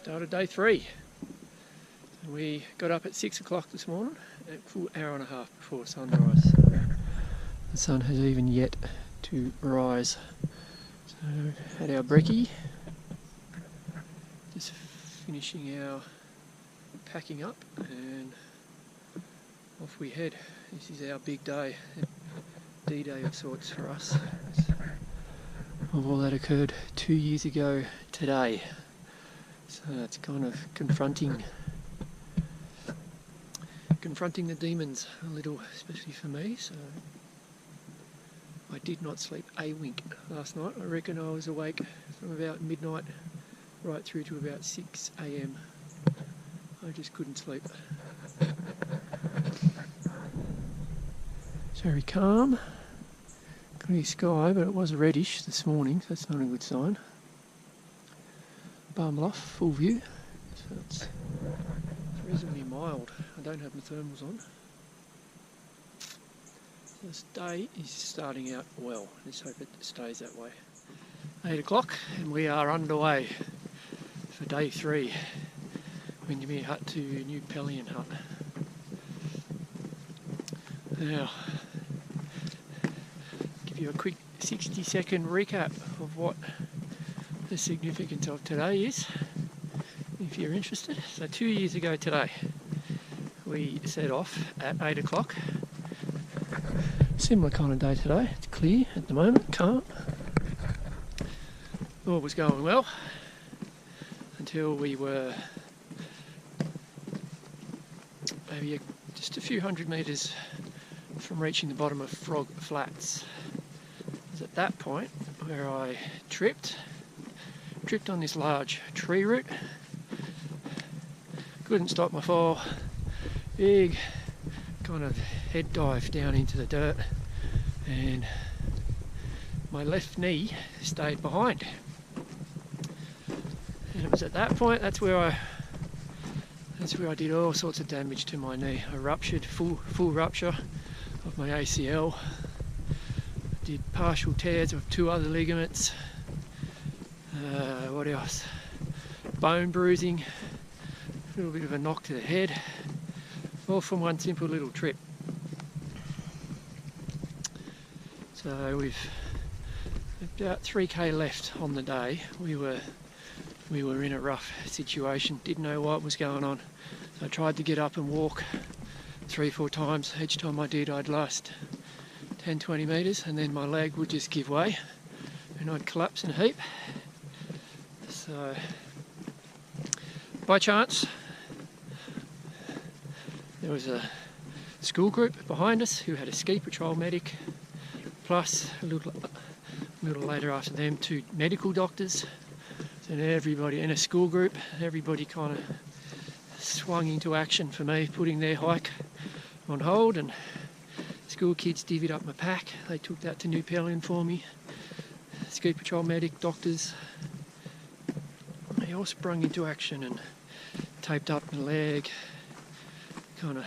started day 3. We got up at 6 o'clock this morning, a full hour and a half before sunrise. So the sun has even yet to rise. So had our brekkie, just finishing our packing up, and off we head. This is our big day, D-Day of sorts for us, of all that occurred 2 years ago today. So it's kind of confronting the demons a little, especially for me. So I did not sleep a wink last night. I reckon I was awake from about midnight right through to about 6 AM. I just couldn't sleep. It's very calm, clear sky, but it was reddish this morning, so that's not a good sign. Barmlough, full view, so it's reasonably mild. I don't have my thermals on. This day is starting out well. Let's hope it stays that way. 8 o'clock and we are underway for day 3. Windermere Hut to new Pelion Hut. Now, give you a quick 60-second recap of what the significance of today is, if you're interested. So 2 years ago today, we set off at 8 o'clock. Similar kind of day today. It's clear at the moment, calm. All was going well until we were maybe just a few hundred metres from reaching the bottom of Frog Flats. It was at that point where I tripped on this large tree root. Couldn't stop my fall. Big kind of head dive down into the dirt, and my left knee stayed behind. And it was at that point that's where I did all sorts of damage to my knee. I ruptured, full rupture of my ACL. Did partial tears of 2 other ligaments. What else? Bone bruising, a little bit of a knock to the head, all from one simple little trip. So we've about 3k left on the day. We were in a rough situation, didn't know what was going on. So I tried to get up and walk 3-4 times. Each time I did, I'd last 10-20 metres and then my leg would just give way and I'd collapse in a heap. So by chance there was a school group behind us who had a ski patrol medic, plus a little later after them 2 medical doctors. And everybody in a school group, everybody kind of swung into action for me, putting their hike on hold, and school kids divvied up my pack. They took that to New Pelion for me. Ski patrol medic, doctors, they all sprung into action and taped up my leg. Kind of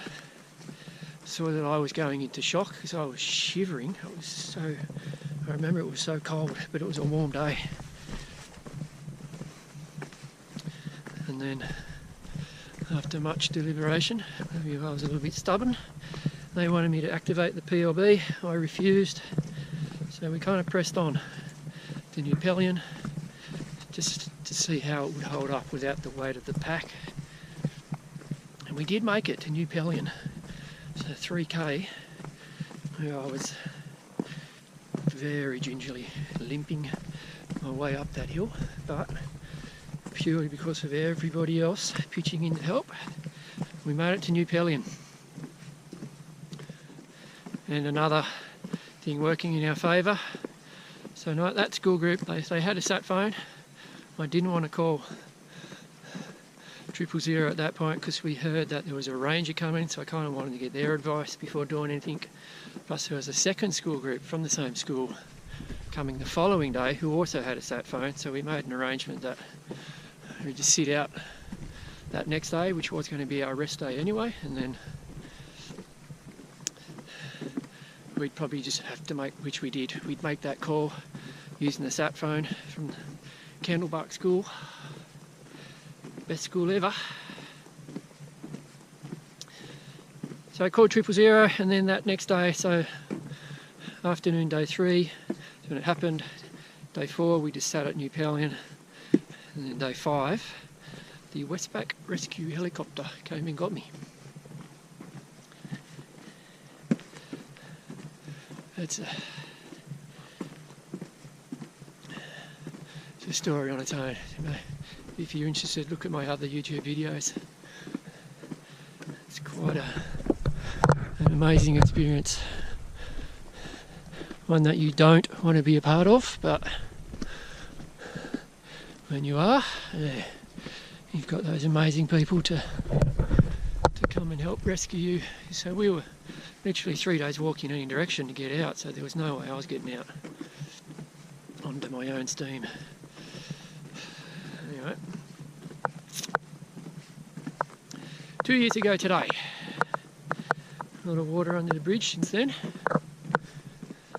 saw that I was going into shock because I was shivering. I remember it was so cold, but it was a warm day. And then after much deliberation, maybe I was a little bit stubborn, they wanted me to activate the PLB. I refused, so we kind of pressed on to New Pelion just to see how it would hold up without the weight of the pack. And we did make it to New Pelion, so 3k, where I was very gingerly limping my way up that hill, but purely because of everybody else pitching in to help, we made it to New Pelion. And another thing working in our favour, so not that school group, they had a sat phone. I didn't want to call 000 at that point because we heard that there was a ranger coming, so I kind of wanted to get their advice before doing anything. Plus there was a second school group from the same school coming the following day who also had a sat phone, so we made an arrangement that we'd just sit out that next day, which was going to be our rest day anyway, and then we'd probably just have to make, which we did, we'd make that call using the sat phone from Candlebark School Best school ever. So I called 000, and then that next day, so afternoon day 3, so when it happened. Day 4 we just sat at New Pelion, and then day 5 the Westpac rescue helicopter came and got me. It's a story on its own. If you're interested, look at my other YouTube videos. It's quite an amazing experience. One that you don't want to be a part of, but when you are, you've got those amazing people to come and help rescue you. So we were literally 3 days walking in any direction to get out, so there was no way I was getting out onto my own steam. Anyway, 2 years ago today, a lot of water under the bridge since then.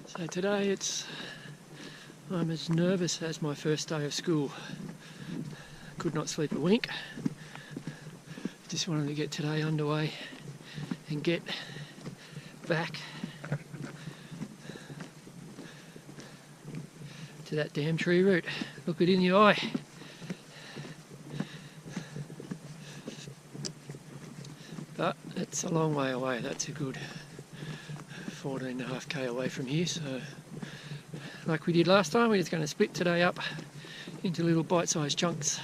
So today I'm as nervous as my first day of school. Could not sleep a wink. Just wanted to get today underway and get back to that damn tree root. Look it in the eye. But it's a long way away. That's a good 14.5k away from here. So like we did last time, we're just going to split today up into little bite-sized chunks.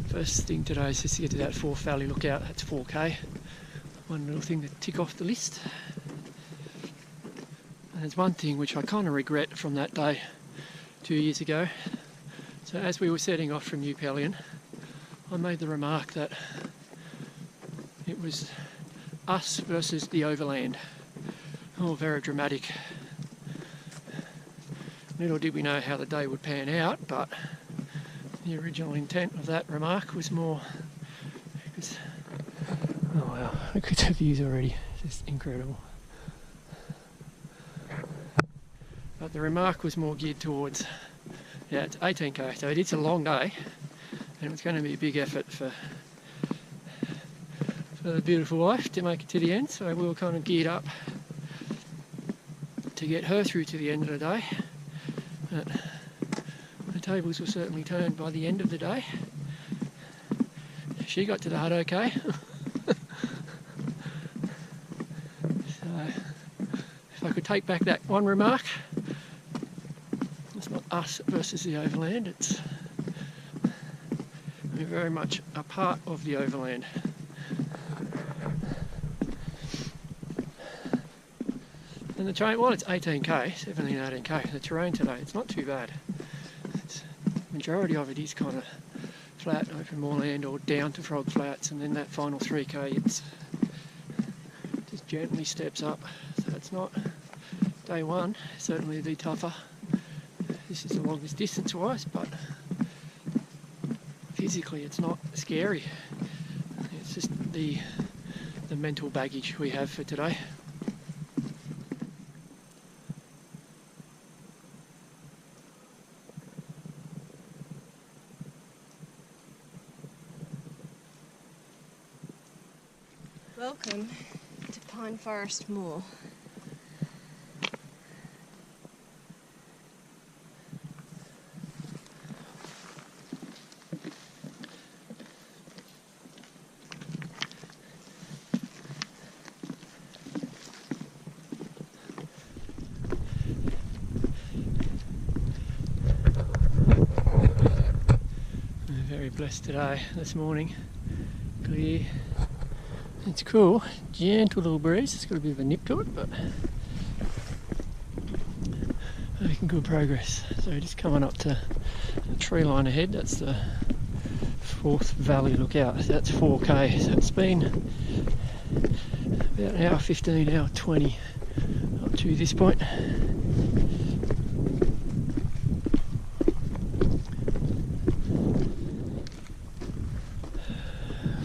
First thing today is just to get to that Forth Valley lookout. That's 4k. One little thing to tick off the list. And there's one thing which I kind of regret from that day 2 years ago. So as we were setting off from New Pelion, I made the remark that it was us versus the Overland. Oh, very dramatic. Little did we know how the day would pan out, but the original intent of that remark was more because, oh wow, look at the views already, just incredible. But the remark was more geared towards, yeah, it's 18k, so it is a long day, and it's going to be a big effort for the beautiful wife to make it to the end, so we were kind of geared up to get her through to the end of the day. But the tables were certainly turned by the end of the day. She got to the hut okay. So if I could take back that one remark, it's not us versus the Overland, it's we're very much a part of the Overland. And the terrain, well, it's 18k, 17, 18k. The terrain today, it's not too bad. Majority of it is kind of flat, open moorland, or down to Frog Flats, and then that final 3k, it's just gently steps up. So it's not day one, certainly it'll be tougher. This is the longest distance-wise, but physically it's not scary. It's just the mental baggage we have for today. Welcome to Pine Forest Moor. I'm very blessed today, this morning, clear. It's cool, gentle little breeze, it's got a bit of a nip to it, but making good progress. So just coming up to the tree line ahead, that's the Forth Valley lookout, that's 4k, so it's been about an hour 15, hour 20 up to this point.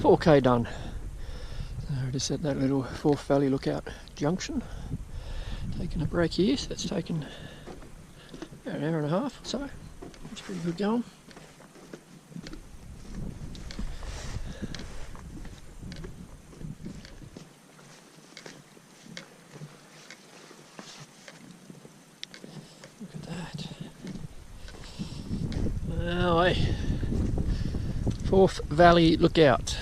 "4k done." Just at that little Forth Valley lookout junction, taking a break here, so that's taken about an hour and a half or so. It's pretty good going. Away. Forth Valley Lookout.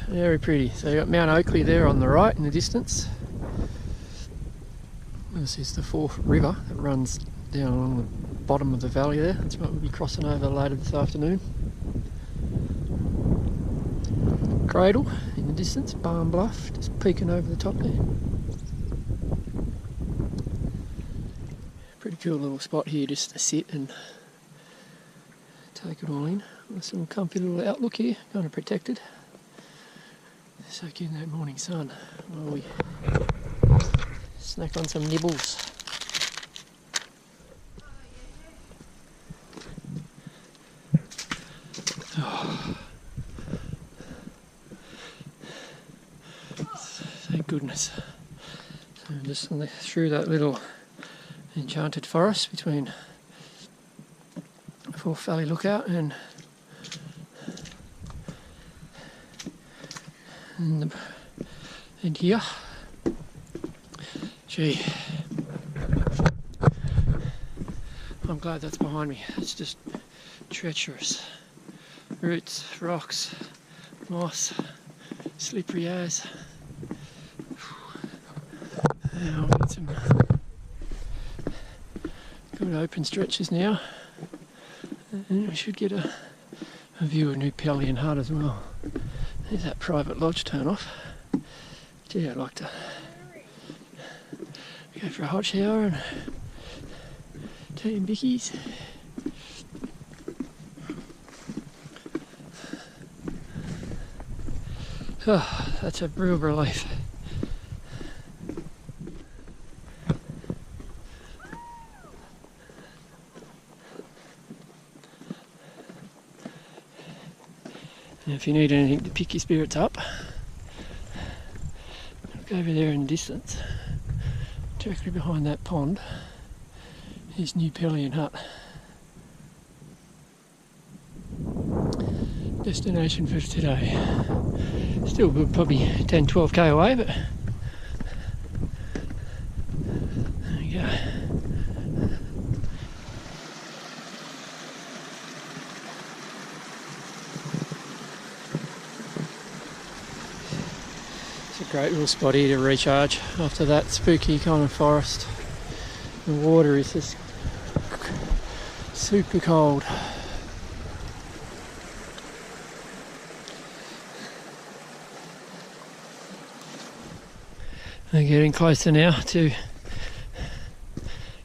Very pretty. So you've got Mount Oakley there on the right in the distance. This is the Forth River that runs down along the bottom of the valley there. That's what we'll be crossing over later this afternoon. Cradle in the distance, Barn Bluff, just peeking over the top there. Pretty cool little spot here just to sit and take it all in. Nice little comfy little outlook here, kind of protected. Soak in that morning sun while we snack on some nibbles. Oh. Thank goodness. So I'm just through that little enchanted forest between Forth Valley Lookout and here. Gee, I'm glad that's behind me. It's just treacherous. Roots, rocks, moss, slippery as. Now we'll get some good open stretches now. And we should get a view of New Pelion Hut as well. There's that private lodge turn off. Gee, I'd like to go for a hot shower and tea and bickies. Oh, that's a real relief. And if you need anything to pick your spirits up, look over there in the distance, directly behind that pond, is New Pelion Hut. Destination for today. Still probably 10-12k away, but there we go. It's a great little spot here to recharge after that spooky kind of forest. The water is just super cold. We're getting closer now to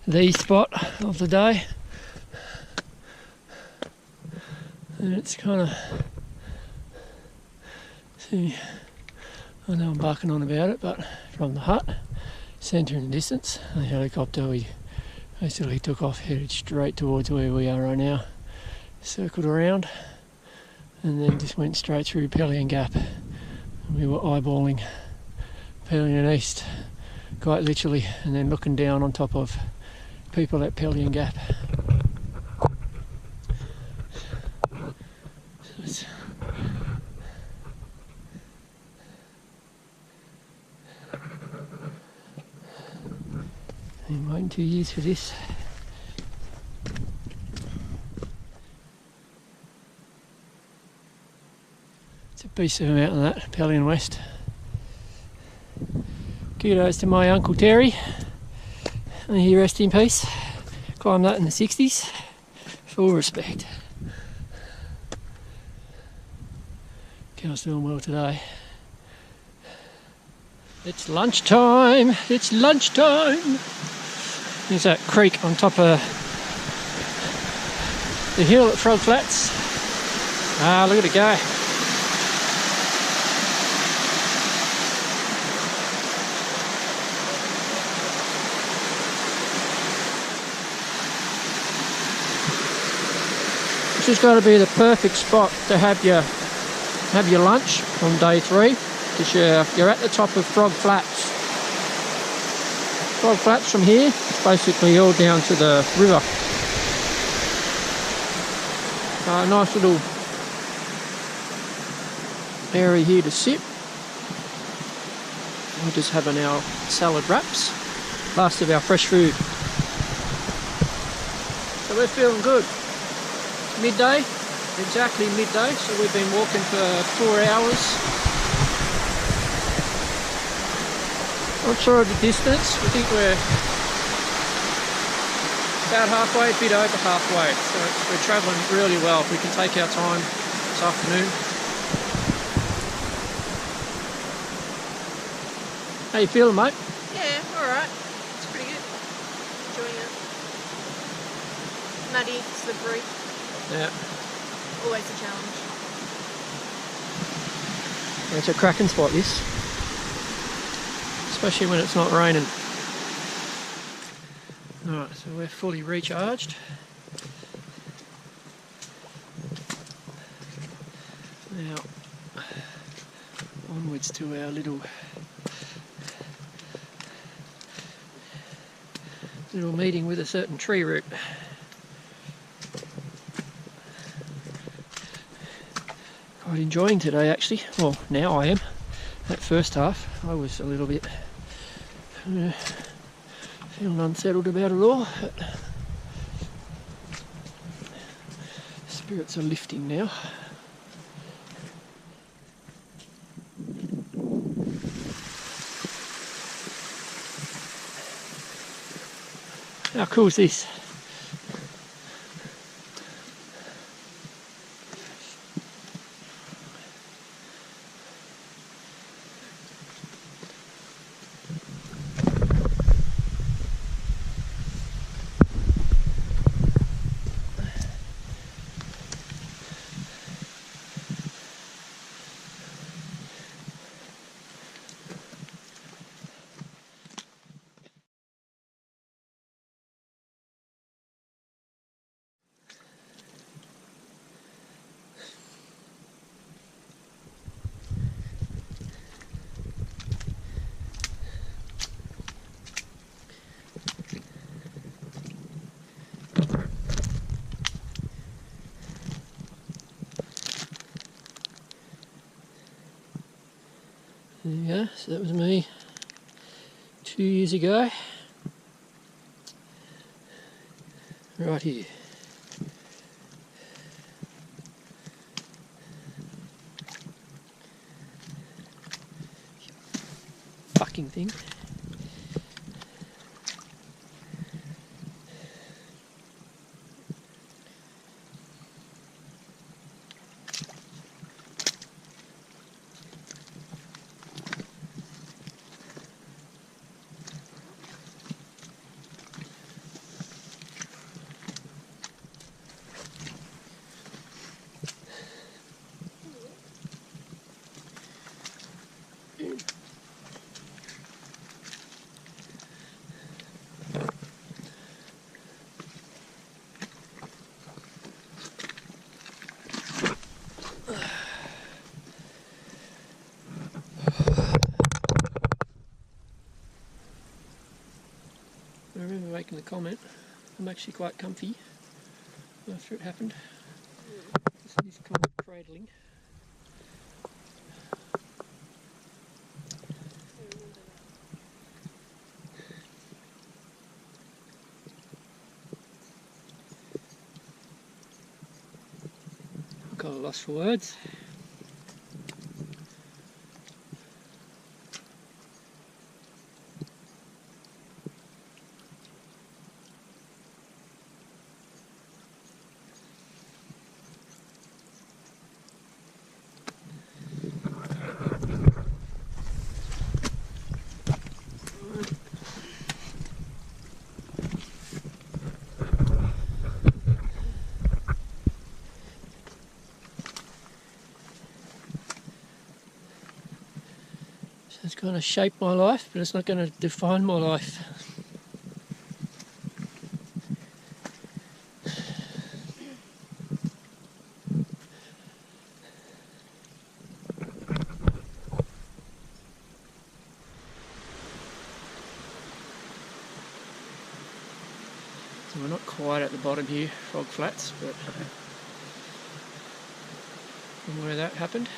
the spot of the day, and it's kind of, see, I know I'm barking on about it, but from the hut, centre in the distance, the helicopter we basically took off, headed straight towards where we are right now, circled around, and then just went straight through Pelion Gap. We were eyeballing Pelion East, quite literally, and then looking down on top of people at Pelion Gap. So been waiting 2 years for this. It's a beast of a mountain, that Pelion West. Kudos to my Uncle Terry, may he rest in peace. Climbed that in the 60s. Full respect. Cow's doing well today. It's lunchtime! It's lunchtime! There's that creek on top of the hill at Frog Flats. Ah, look at it go. This has got to be the perfect spot to have your lunch on day 3, because you're at the top of Frog Flats. Frog Flats from here, it's basically all down to the river. A nice little area here to sit. We're just having our salad wraps, last of our fresh food. So we're feeling good. midday, exactly midday, so we've been walking for 4 hours. Not sure of the distance, I think we're about halfway, a bit over halfway, so we're travelling really well. We can take our time this afternoon. How you feeling, mate? Yeah, alright. It's pretty good. Enjoying it. Muddy, slippery. Yeah. Always a challenge. It's a cracking spot, this. Especially when it's not raining. Alright, so we're fully recharged. Now, onwards to our little meeting with a certain tree root. Quite enjoying today, actually. Well, now I am. That first half, I was a little bit feeling unsettled about it all. But spirits are lifting now. How cool is this? There you go, so that was me 2 years ago, right here. Fucking thing. I remember making the comment, I'm actually quite comfy after it happened. This kind of cradling. I'm kind of lost for words. It's going to shape my life, but it's not going to define my life. So we're not quite at the bottom here, Frog Flats, but from where that happened.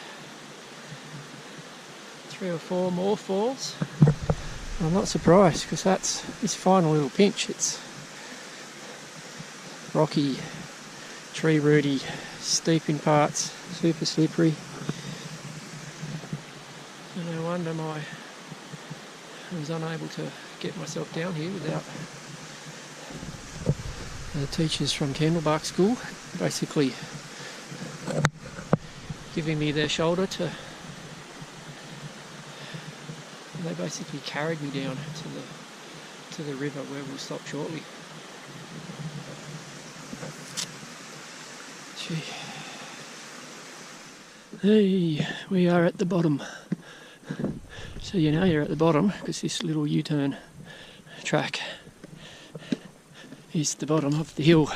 3 or 4 more falls. I'm not surprised because that's this final little pinch. It's rocky tree rooty, steep in parts, super slippery. And no wonder I was unable to get myself down here without the teachers from Candlebark School basically giving me their shoulder to. They basically carried me down to the river where we'll stop shortly. Gee. Hey, we are at the bottom. So you know you're at the bottom because this little U-turn track is the bottom of the hill.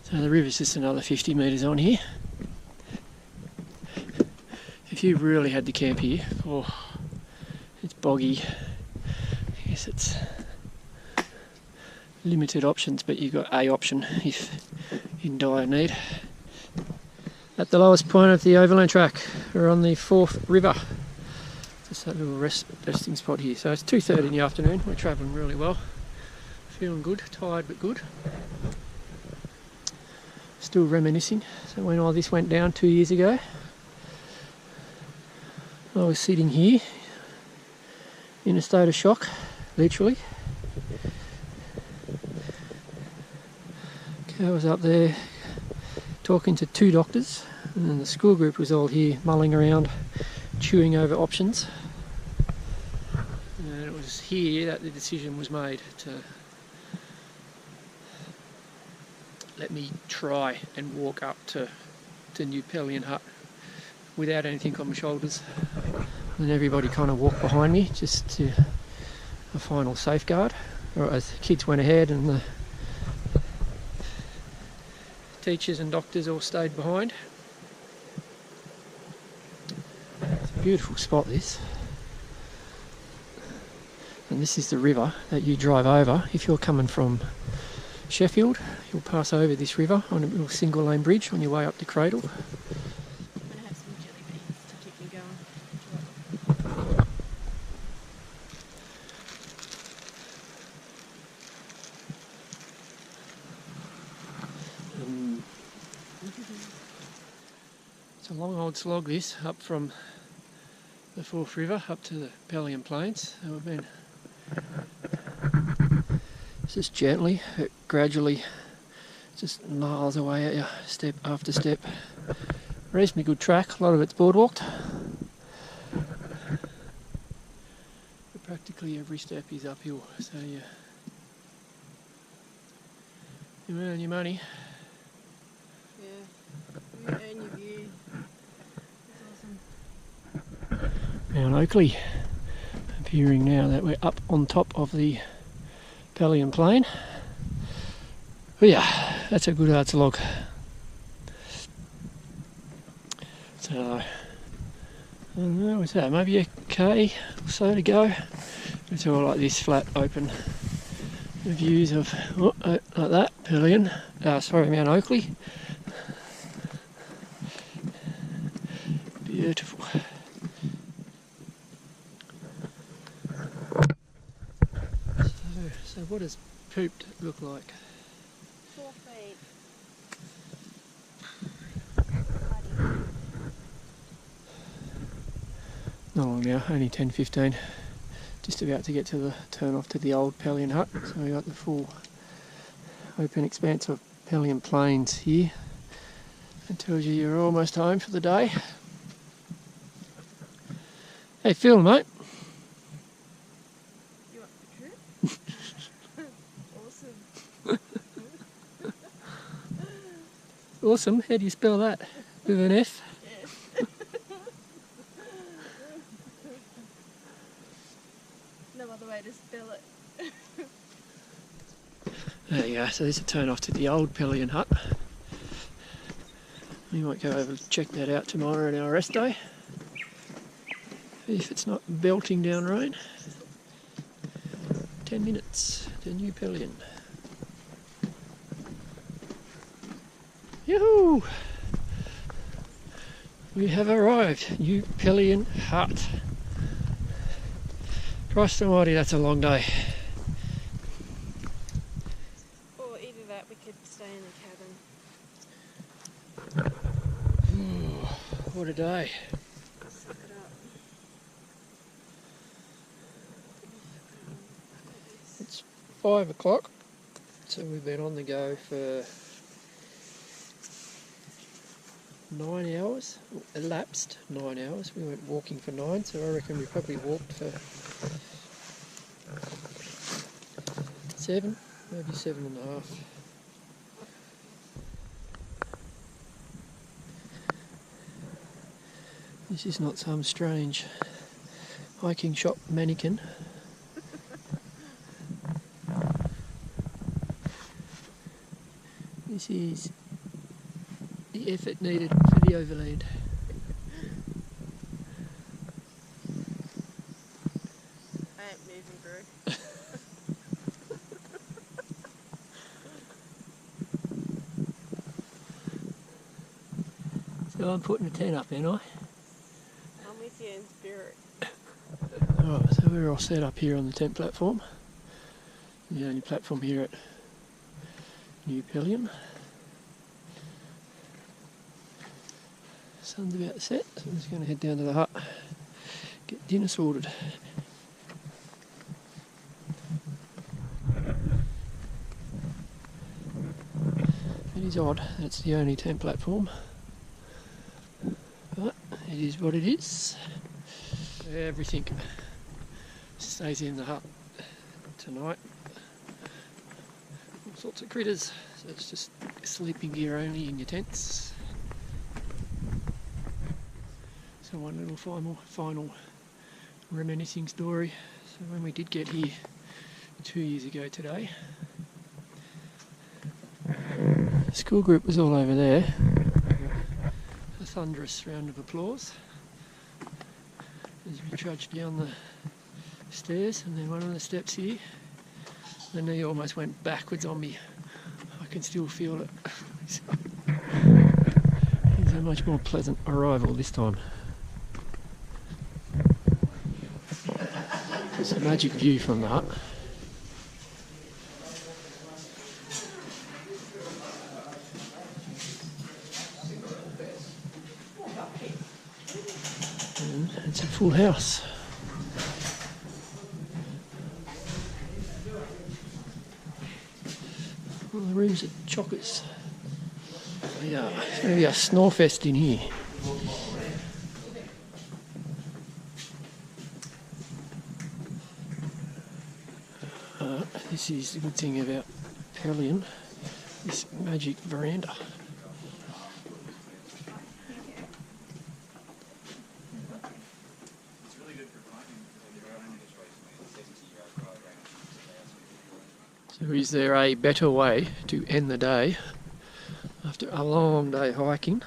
So the river's just another 50 metres on here. If you really had to camp here, it's boggy. I guess it's limited options, but you've got a option if in dire need. At the lowest point of the Overland Track, we're on the Forth River. Just that little resting spot here. So it's 2:30 in the afternoon. We're travelling really well. Feeling good, tired but good. Still reminiscing. So when all this went down 2 years ago, I was sitting here in a state of shock, literally. I was up there talking to 2 doctors, and the school group was all here mulling around, chewing over options. And it was here that the decision was made to let me try and walk up to new Pelion Hut without anything on my shoulders. And everybody kind of walked behind me just to a final safeguard. Or as the kids went ahead and the teachers and doctors all stayed behind. It's a beautiful spot, this. And this is the river that you drive over. If you're coming from Sheffield, you'll pass over this river on a little single lane bridge on your way up to Cradle. I'm going to have some jelly beans to keep me going. It's a long old slog, this, up from the Forth River up to the Pelion Plains. So we've been just gently, but gradually, just miles away at you, step after step. Reasonably good track, a lot of it's boardwalked. But practically every step is uphill, so you earn your money. Yeah, you earn your view. It's awesome. Mount Oakley, appearing now that we're up on top of the Pelion Plain. But yeah, that's a good hard slog. So, I don't know, what's that, maybe a K or so to go. It's all like this flat, open views of, like that, Pelion, Mount Oakley. Beautiful. So what does pooped look like? 4 feet. Not long now, only 10:15. Just about to get to the turn off to the old Pelion Hut. So we got the full open expanse of Pelion Plains here. It tells you you're almost home for the day. Hey Phil, mate. You up for a trip? Awesome. Awesome, how do you spell that? With an F? Yes. No other way to spell it. There you go, so there's a turn off to the old Pelion Hut. We might go over and check that out tomorrow on our rest day. If it's not belting down rain. 10 minutes to New Pelion. Yoo-hoo! We have arrived. New Pelion Hut. Christ almighty, that's a long day. Or either that, we could stay in the cabin. What a day. Suck it up. It's 5 o'clock, so we've been on the go for 9 hours, elapsed 9 hours. We went walking for 9, so I reckon we probably walked for 7, maybe 7.5. This is not some strange hiking shop mannequin. This is the effort needed for the Overland. I ain't moving, bro. So I'm putting a tent up, ain't I? I'm with you in spirit. Alright, so we're all set up here on the tent platform. The only platform here at New Pelion. Sun's about to set, so I'm just going to head down to the hut, get dinner sorted. It is odd, that's the only tent platform, but it is what it is. Everything stays in the hut tonight. All sorts of critters, so it's just sleeping gear only in your tents. So one little final reminiscing story. So when we did get here 2 years ago today, the school group was all over there. A thunderous round of applause as we trudged down the stairs, and then one of the steps here, the knee almost went backwards on me. I can still feel it. It's a much more pleasant arrival this time. It's a magic view from the hut. And it's a full house. All the rooms are chockers. Yeah, it's going to be a snore fest in here. This is the good thing about Pelion, this magic veranda. So is there a better way to end the day after a long day hiking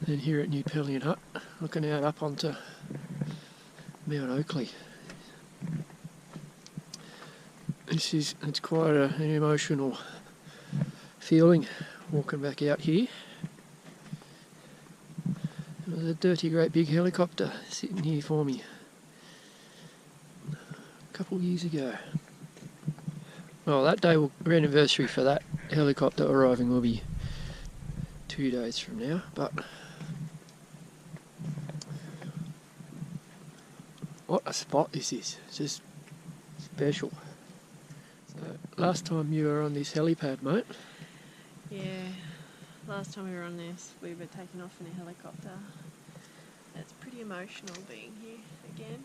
than here at New Pelion Hut, looking out up onto Mount Oakley? It's quite an emotional feeling walking back out here. There was a dirty great big helicopter sitting here for me a couple of years ago. Well, that day, our anniversary for that helicopter arriving will be 2 days from now, but what a spot this is. It's just special. Last time you were on this helipad, mate. Yeah, last time we were on this, we were taken off in a helicopter. It's pretty emotional being here again.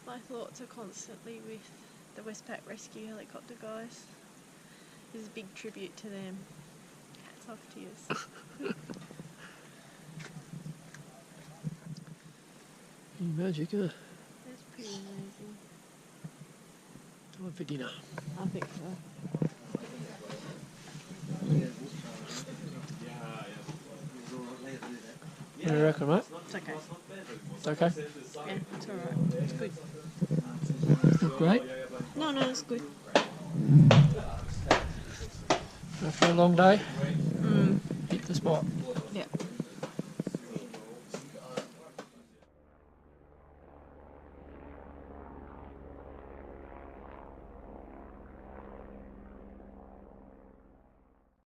My thoughts are constantly with the Westpac Rescue helicopter guys. This is a big tribute to them. Hats off to you. Magic, huh? That's pretty amazing. Time for dinner. I think so. What do you reckon, mate? It's okay. It's okay? Yeah, it's alright. It's good. Look great. No, it's good. After a long day, Mm. hit the spot.